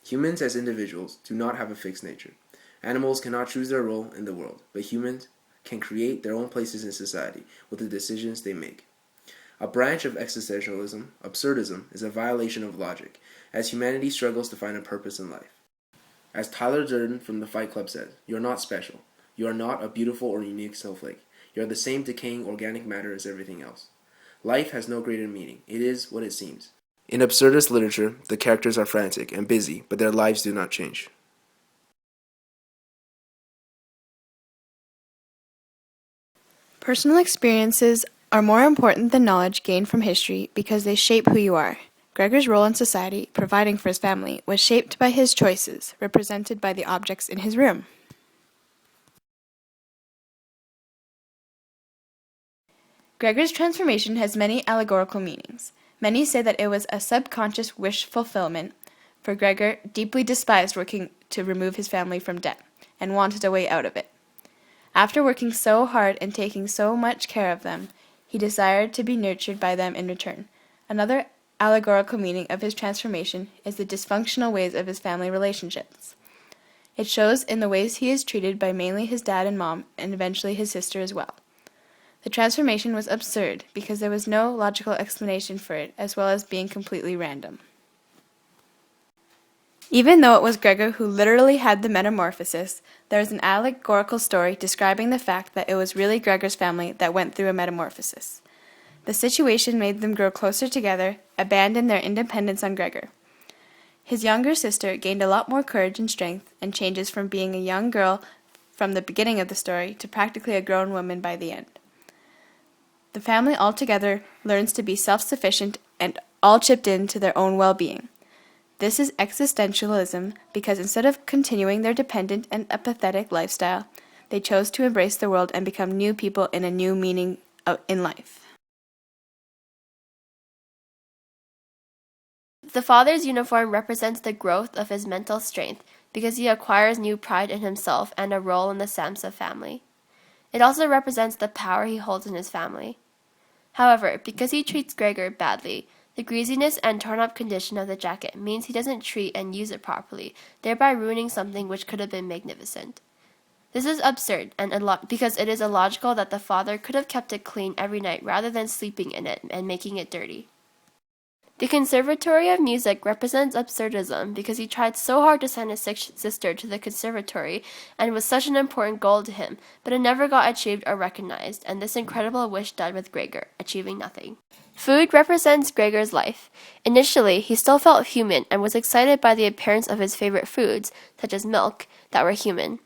Humans as individuals do not have a fixed nature. Animals cannot choose their role in the world, but humans can create their own places in society with the decisions they make. A branch of existentialism, absurdism, is a violation of logic, as humanity struggles to find a purpose in life. As Tyler Durden from the Fight Club says, "You're not special. You are not a beautiful or unique snowflake. You are the same decaying organic matter as everything else. Life has no greater meaning. It is what it seems." In absurdist literature, the characters are frantic and busy, but their lives do not change. Personal experiences are more important than knowledge gained from history because they shape who you are. Gregor's role in society, providing for his family, was shaped by his choices, represented by the objects in his room. Gregor's transformation has many allegorical meanings. Many say that it was a subconscious wish fulfillment, for Gregor deeply despised working to remove his family from debt, and wanted a way out of it. After working so hard and taking so much care of them, he desired to be nurtured by them in return. Another allegorical meaning of his transformation is the dysfunctional ways of his family relationships. It shows in the ways he is treated by mainly his dad and mom, and eventually his sister as well. The transformation was absurd because there was no logical explanation for it, as well as being completely random. Even though it was Gregor who literally had the metamorphosis, there is an allegorical story describing the fact that it was really Gregor's family that went through a metamorphosis. The situation made them grow closer together, abandon their independence on Gregor. His younger sister gained a lot more courage and strength, and changes from being a young girl from the beginning of the story to practically a grown woman by the end. The family altogether learns to be self-sufficient and all chipped in to their own well-being. This is existentialism because instead of continuing their dependent and apathetic lifestyle, they chose to embrace the world and become new people in a new meaning in life. The father's uniform represents the growth of his mental strength because he acquires new pride in himself and a role in the Samsa family. It also represents the power he holds in his family. However, because he treats Gregor badly, the greasiness and torn-up condition of the jacket means he doesn't treat and use it properly, thereby ruining something which could have been magnificent. This is absurd because it is illogical that the father could have kept it clean every night rather than sleeping in it and making it dirty. The Conservatory of Music represents absurdism because he tried so hard to send his sister to the conservatory and was such an important goal to him, but it never got achieved or recognized, and this incredible wish died with Gregor, achieving nothing. Food represents Gregor's life. Initially, he still felt human and was excited by the appearance of his favorite foods, such as milk, that were human.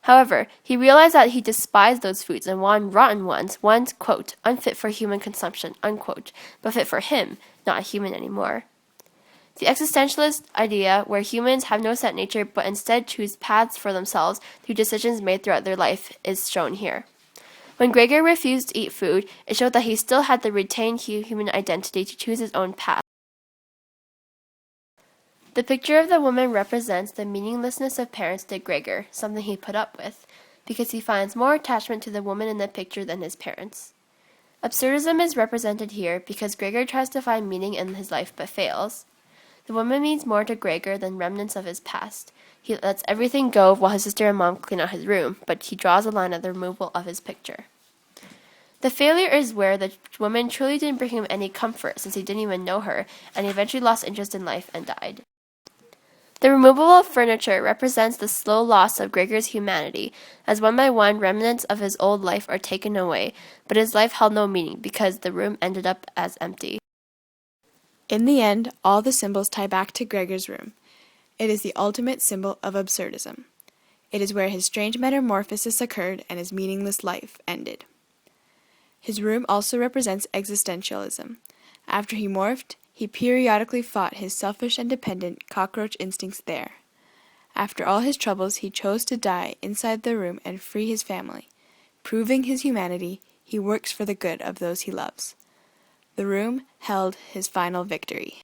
However, he realized that he despised those foods and wanted rotten ones, quote, unfit for human consumption, unquote, but fit for him, not human anymore. The existentialist idea where humans have no set nature but instead choose paths for themselves through decisions made throughout their life is shown here. When Gregor refused to eat food, it showed that he still had the retained human identity to choose his own path. The picture of the woman represents the meaninglessness of parents to Gregor, something he put up with, because he finds more attachment to the woman in the picture than his parents. Absurdism is represented here because Gregor tries to find meaning in his life but fails. The woman means more to Gregor than remnants of his past. He lets everything go while his sister and mom clean out his room, but he draws a line at the removal of his picture. The failure is where the woman truly didn't bring him any comfort since he didn't even know her, and he eventually lost interest in life and died. The removal of furniture represents the slow loss of Gregor's humanity, as one by one remnants of his old life are taken away, but his life held no meaning because the room ended up as empty. In the end, all the symbols tie back to Gregor's room. It is the ultimate symbol of absurdism. It is where his strange metamorphosis occurred and his meaningless life ended. His room also represents existentialism. After he morphed, he periodically fought his selfish and dependent cockroach instincts there. After all his troubles, he chose to die inside the room and free his family. Proving his humanity, he works for the good of those he loves. The room held his final victory.